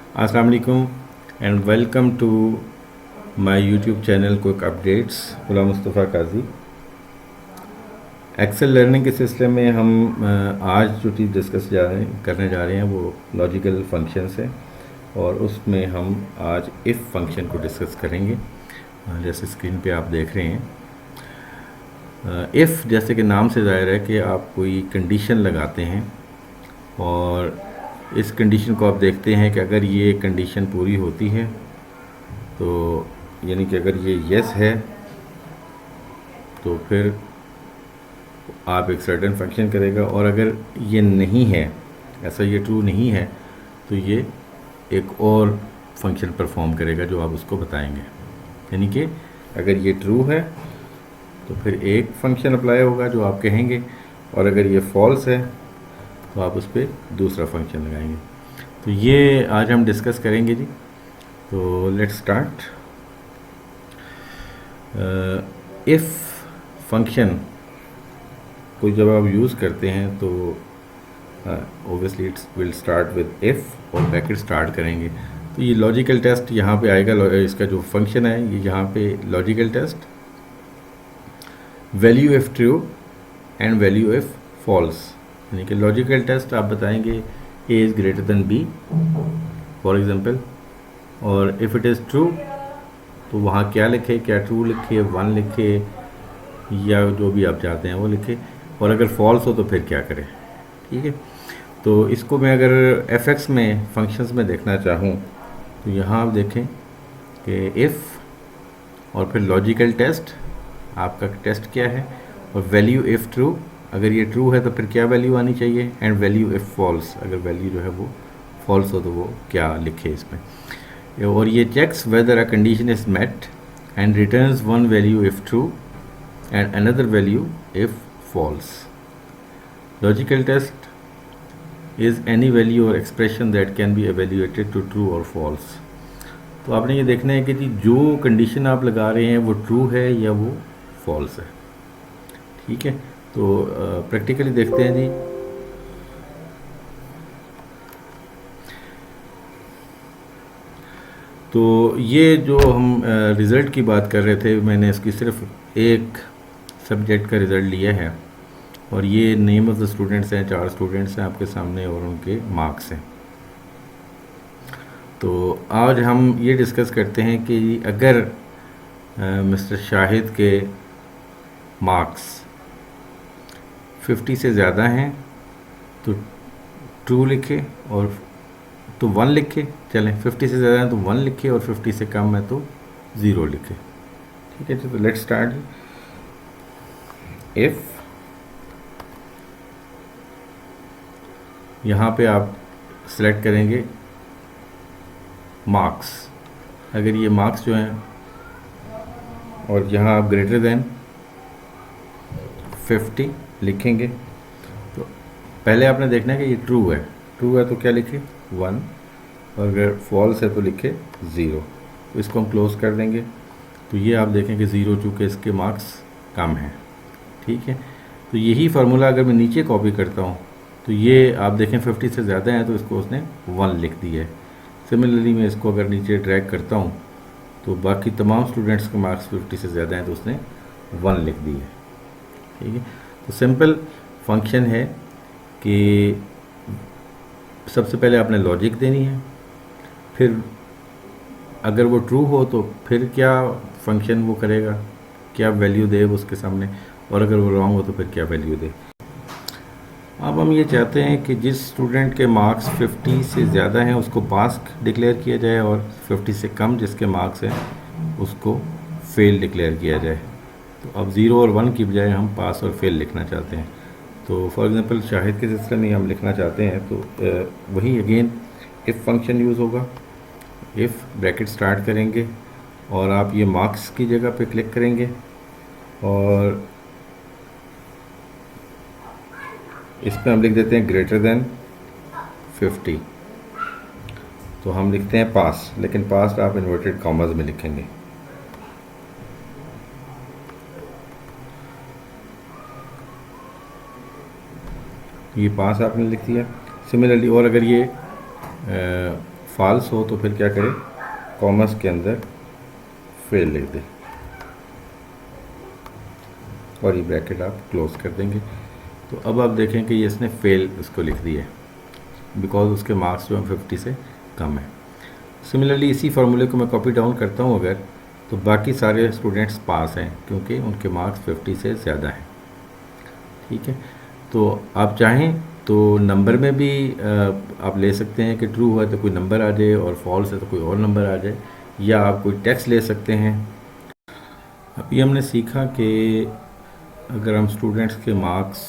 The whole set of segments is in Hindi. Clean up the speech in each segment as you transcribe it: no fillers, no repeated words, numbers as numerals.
अस्सलाम वालेकुम and welcome to my YouTube channel quick updates. Ghulam Mustafa Kazi. Excel learning के सिलसिले में हम आज जो चीज़ करने जा रहे हैं वो लॉजिकल फंक्शंस है और उसमें हम आज इफ़ फंक्शन को डिस्कस करेंगे। जैसे स्क्रीन पे आप देख रहे हैं, इफ़ जैसे कि नाम से ज़ाहिर है कि आप कोई कंडीशन लगाते हैं और इस कंडीशन को आप देखते हैं कि अगर ये कंडीशन पूरी होती है तो यानी कि अगर ये यस है तो फिर आप एक सर्टेन फंक्शन करेगा, और अगर ये नहीं है, ऐसा ये ट्रू नहीं है, तो ये एक और फंक्शन परफॉर्म करेगा जो आप उसको बताएंगे। यानी कि अगर ये ट्रू है तो फिर एक फंक्शन अप्लाई होगा जो आप कहेंगे, और अगर ये फॉल्स है तो आप उस पर दूसरा फंक्शन लगाएंगे। तो ये आज हम डिस्कस करेंगे जी। तो लेट्स स्टार्ट। इफ़ फंक्शन को जब आप यूज़ करते हैं तो obviously it's will start with if और ब्रैकेट स्टार्ट करेंगे। तो ये लॉजिकल टेस्ट यहाँ पे आएगा। इसका जो फंक्शन है ये यहाँ पे logical test, value if true and value if false. यानी कि लॉजिकल टेस्ट आप बताएंगे A is greater than B for example, और इफ़ इट इज़ ट्रू तो वहाँ क्या लिखे, क्या ट्रू लिखे, 1 लिखे या जो भी आप चाहते हैं वो लिखे, और अगर फॉल्स हो तो फिर क्या करें। ठीक है, तो इसको मैं अगर एफ में फंक्शंस में देखना चाहूँ तो यहाँ आप देखें कि इफ़ और फिर लॉजिकल टेस्ट, आपका टेस्ट क्या है, और वैल्यू इफ़ ट्रू, अगर ये ट्रू है तो फिर क्या वैल्यू आनी चाहिए, एंड वैल्यू इफ़ फॉल्स, अगर वैल्यू जो है वो फॉल्स हो तो वो क्या लिखे इसमें। और ये checks whether a condition is met and returns one value if true and another value if false. Logical test is any value or expression that can be evaluated to true or false. तो आपने ये देखना है कि जी जो कंडीशन आप लगा रहे हैं वो ट्रू है या वो फॉल्स है। ठीक है, तो प्रैक्टिकली देखते हैं जी। तो ये जो हम रिज़ल्ट की बात कर रहे थे, मैंने इसकी सिर्फ एक सब्जेक्ट का रिज़ल्ट लिया है, और ये नेम ऑफ़ द स्टूडेंट्स हैं, 4 स्टूडेंट्स हैं आपके सामने और उनके मार्क्स हैं। तो आज हम ये डिस्कस करते हैं कि अगर मिस्टर शाहिद के मार्क्स 50 से ज़्यादा हैं तो ट्रू लिखे, और तो 1 लिखे, चलें 50 से ज़्यादा है तो 1 लिखे, और 50 से कम है तो 0 लिखे। ठीक है जी, तो लेट्स स्टार्ट। इफ़ यहाँ पे आप सिलेक्ट करेंगे मार्क्स, अगर ये मार्क्स जो हैं, और यहाँ आप ग्रेटर देन 50 लिखेंगे, तो पहले आपने देखना है कि ये ट्रू है। ट्रू है तो क्या लिखे 1, और अगर फॉल्स है तो लिखे 0। तो इसको हम क्लोज कर देंगे। तो ये आप देखें कि 0 चूँकि इसके मार्क्स कम हैं। ठीक है, तो यही फार्मूला अगर मैं नीचे कॉपी करता हूँ तो ये आप देखें 50 से ज़्यादा है तो इसको उसने 1 लिख दिया है। सिमिलरली मैं इसको अगर नीचे ड्रैग करता हूँ तो बाकी तमाम स्टूडेंट्स के मार्क्स 50 से ज़्यादा हैं तो उसने 1 लिख दिए। ठीक है, तो सिंपल फंक्शन है कि सबसे पहले आपने लॉजिक देनी है, फिर अगर वो ट्रू हो तो फिर क्या फंक्शन वो करेगा, क्या वैल्यू दे उसके सामने, और अगर वो रॉन्ग हो तो फिर क्या वैल्यू दे। अब हम ये चाहते हैं कि जिस स्टूडेंट के मार्क्स 50 से ज़्यादा हैं उसको पास डिक्लेयर किया जाए, और 50 से कम जिसके मार्क्स हैं उसको फेल डिक्लेयर किया जाए। तो अब 0 और 1 की बजाय हम पास और फेल लिखना चाहते हैं। तो फॉर एग्ज़ाम्पल शाहिद के सिलसिले में हम लिखना चाहते हैं तो वही अगेन इफ़ फंक्शन यूज़ होगा। इफ़ ब्रैकेट स्टार्ट करेंगे और आप ये मार्क्स की जगह पे क्लिक करेंगे, और इस पर हम लिख देते हैं ग्रेटर देन 50। तो हम लिखते हैं पास, लेकिन पास आप इन्वर्टेड कॉमर्स में लिखेंगे। ये पास आपने लिख दिया। सिमिलरली, और अगर ये फॉल्स हो तो फिर क्या करें, कॉमर्स के अंदर फेल लिख दें और ये ब्रैकेट आप क्लोज कर देंगे। तो अब आप देखें कि ये इसने फेल उसको लिख दिया है बिकॉज उसके मार्क्स जो हैं 50 से कम है। सिमिलरली इसी फार्मूले को मैं कॉपी डाउन करता हूँ अगर, तो बाकी सारे स्टूडेंट्स पास हैं क्योंकि उनके मार्क्स 50 से ज़्यादा हैं। ठीक है, तो आप चाहें तो नंबर में भी आप ले सकते हैं कि ट्रू है तो कोई नंबर आ जाए और फॉल्स है तो कोई और नंबर आ जाए, या आप कोई टेक्स्ट ले सकते हैं। अभी हमने सीखा कि अगर हम स्टूडेंट्स के मार्क्स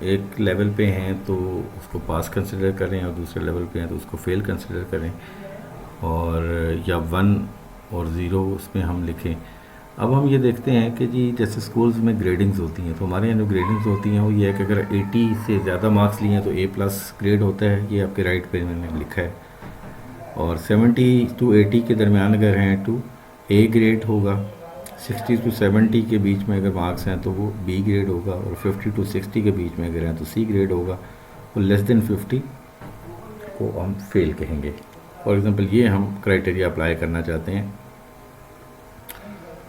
एक लेवल पे हैं तो उसको पास कंसिडर करें और दूसरे लेवल पे हैं तो उसको फेल कंसिडर करें, और या 1 और 0 उसमें हम लिखें। अब हम ये देखते हैं कि जी जैसे स्कूल्स में ग्रेडिंग्स होती हैं, तो हमारे यहाँ जो ग्रेडिंग्स होती हैं वो ये है कि अगर 80 से ज़्यादा मार्क्स लिए हैं तो A+ ग्रेड होता है, ये आपके राइट पे मैंने लिखा है, और 70 to 80 के दरमियान अगर हैं तो A ग्रेड होगा, 60 to 70 के बीच में अगर मार्क्स हैं तो वो B ग्रेड होगा, और 50 to 60 के बीच में अगर हैं तो C ग्रेड होगा, और लेस देन 50 को हम फेल कहेंगे। फॉर एग्ज़ाम्पल ये हम क्राइटेरिया अप्लाई करना चाहते हैं,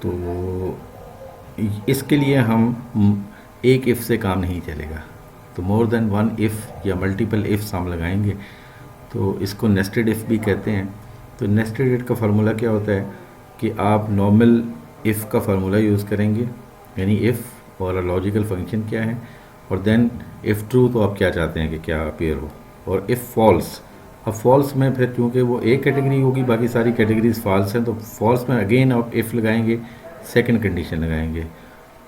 तो इसके लिए हम एक इफ़ से काम नहीं चलेगा, तो मोर देन 1 इफ़ या मल्टीपल इफ़्स हम लगाएंगे, तो इसको नेस्टेड इफ़ भी कहते हैं। तो नेस्टेड इफ का फार्मूला क्या होता है कि आप नॉर्मल इफ़ का फार्मूला यूज़ करेंगे, यानी इफ़ और लॉजिकल फंक्शन क्या है, और देन इफ़ ट्रू तो आप क्या चाहते हैं कि क्या अपीयर हो, और इफ़ फॉल्स। अब फॉल्स में फिर क्योंकि वो एक कैटेगरी होगी, बाकी सारी कैटेगरीज फॉल्स हैं, तो फॉल्स में अगेन आप इफ़ लगाएंगे, सेकंड कंडीशन लगाएंगे,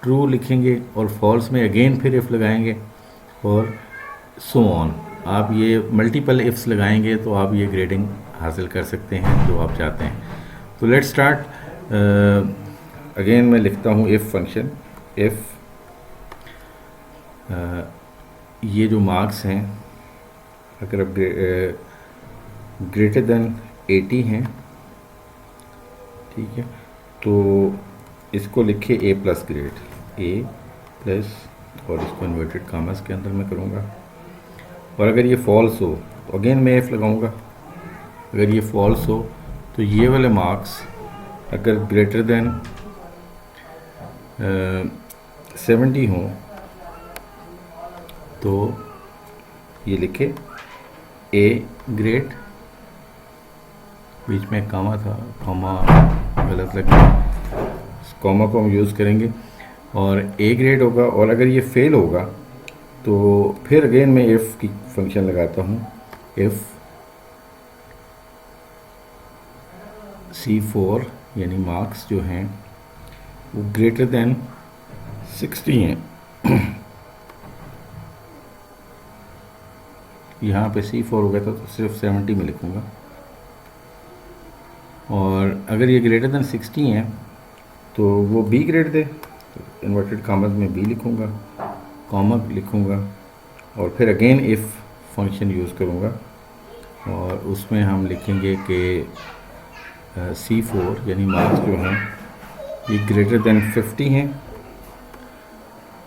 ट्रू लिखेंगे और फॉल्स में अगेन फिर इफ़ लगाएंगे, और सो ऑन। आप ये मल्टीपल इफ़्स लगाएंगे तो आप ये ग्रेडिंग हासिल कर सकते हैं जो आप चाहते हैं। तो लेट्स स्टार्ट। अगेन मैं लिखता हूँ इफ़ फंक्शन, इफ़ ये जो मार्क्स हैं अगर अब ग्रेटर देन 80 हैं, ठीक है, तो इसको लिखे A+ ग्रेड, A+, और इसको इन्वर्टेड कॉमर्स के अंदर मैं करूँगा। और अगर ये फॉल्स हो तो अगेन मैं इफ़ लगाऊंगा। अगर ये फॉल्स हो तो ये वाले मार्क्स अगर ग्रेटर देन 70 हों तो ये लिखे A ग्रेड, बीच में कॉमा था, कॉमा गलत लग गया, कॉमा को हम यूज़ करेंगे, और A ग्रेड होगा। और अगर ये फेल होगा तो फिर अगेन मैं इफ़ की फंक्शन लगाता हूँ, इफ़ C4 यानी मार्क्स जो हैं वो ग्रेटर देन 60 हैं। यहाँ पे C4 हो गया था तो सिर्फ 70 में लिखूँगा, और अगर ये ग्रेटर देन 60 हैं तो वो B ग्रेड दे, तो इन्वर्टेड कॉमर्स में B लिखूँगा, कॉमा लिखूँगा, और फिर अगेन इफ़ फंक्शन यूज़ करूँगा, और उसमें हम लिखेंगे कि C4 यानी मार्क्स जो हैं ये ग्रेटर देन 50 हैं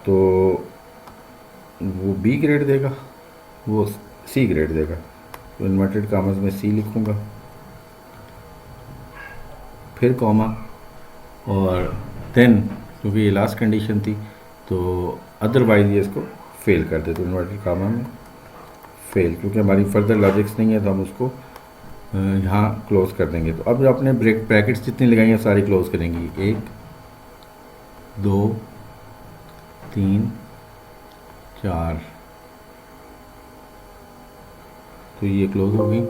तो वो B ग्रेड देगा, वो C ग्रेड देगा, तो इन्वर्टेड कॉमर्स में C लिखूँगा, फिर कॉमा, और देन क्योंकि ये लास्ट कंडीशन थी तो अदरवाइज ये इसको फेल कर दे, तो इन्वर्टेड कॉमा में फेल, क्योंकि हमारी फर्दर लॉजिक्स नहीं है तो हम उसको यहाँ क्लोज कर देंगे। तो अब जो आपने ब्रैकेट्स जितनी लगाई हैं सारी क्लोज करेंगी, 1 2 3 4, तो ये क्लोज हो गई।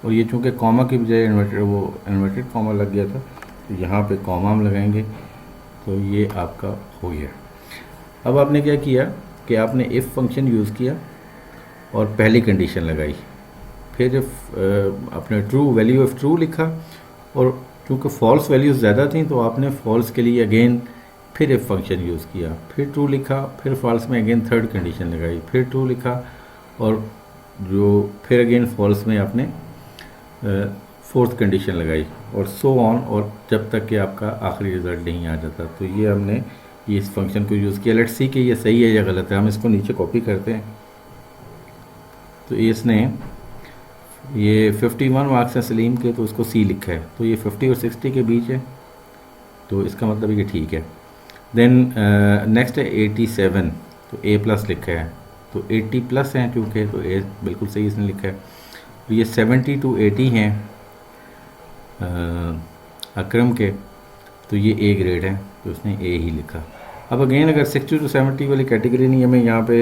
और ये चूँकि कॉमा की बजाय इन्वर्टेड कॉमा लग गया था तो यहाँ पे कॉमा हम लगाएंगे, तो ये आपका हो गया। अब आपने क्या किया कि आपने इफ़ फंक्शन यूज़ किया और पहली कंडीशन लगाई, फिर आपने ट्रू वैल्यू ऑफ ट्रू लिखा, और चूँकि फॉल्स वैल्यूज़ ज़्यादा थी तो आपने फॉल्स के लिए अगेन फिर इफ़ फंक्शन यूज़ किया, फिर ट्रू लिखा, फिर फॉल्स में अगेन थर्ड कंडीशन लगाई, फिर ट्रू लिखा, और जो फिर अगेन फॉल्स में आपने फोर्थ कंडीशन लगाई, और सो ऑन, और जब तक कि आपका आखिरी रिज़ल्ट नहीं आ जाता। तो ये हमने ये इस फंक्शन को यूज़ किया। लेट्स सी कि ये सही है या गलत है। हम इसको नीचे कॉपी करते हैं, तो इसने ये 51 मार्क्स हैं सलीम के, तो उसको सी लिखा है, तो ये 50 और 60 के बीच है, तो इसका मतलब ये ठीक है। देन नेक्स्ट है 87, तो ए प्लस लिखा है, तो 80 प्लस हैं चूँकि, तो ए बिल्कुल सही इसने लिखा है। तो ये 70 to 80 हैं अकरम के, तो ये ए ग्रेड है, तो उसने ए ही लिखा। अब अगेन अगर 60 to 70 वाली कैटेगरी नहीं है, मैं यहाँ पे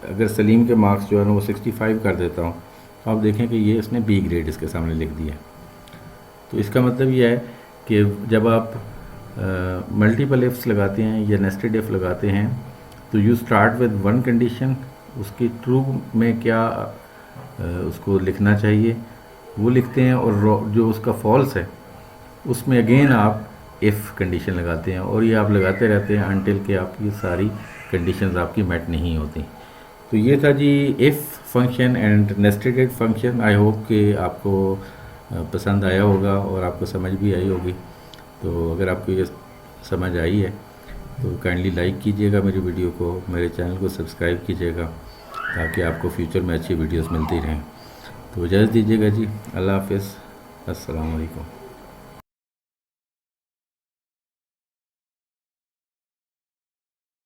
अगर सलीम के मार्क्स जो है ना वो 65 कर देता हूँ, तो आप देखें कि ये इसने बी ग्रेड इसके सामने लिख दिया। तो इसका मतलब ये है कि जब आप मल्टीपल इफ्स लगाते हैं या नेस्टेड इफ लगाते हैं, तो you start with one condition, उसकी ट्रू में क्या उसको लिखना चाहिए वो लिखते हैं, और जो उसका फॉल्स है उसमें अगेन आप इफ़ कंडीशन लगाते हैं, और ये आप लगाते रहते हैं अनटिल के आपकी सारी कंडीशंस आपकी मेट नहीं होती। तो ये था जी if function and nested function. I hope कि आपको पसंद आया होगा और आपको समझ भी आई होगी। तो अगर आपको ये समझ आई है तो काइंडली लाइक कीजिएगा मेरी वीडियो को, मेरे चैनल को सब्सक्राइब कीजिएगा, ताकि आपको फ्यूचर में अच्छी वीडियोस मिलती रहें। तो इजाज़त दीजिएगा जी, अल्लाह हाफ़िज़, अस्सलाम वालेकुम।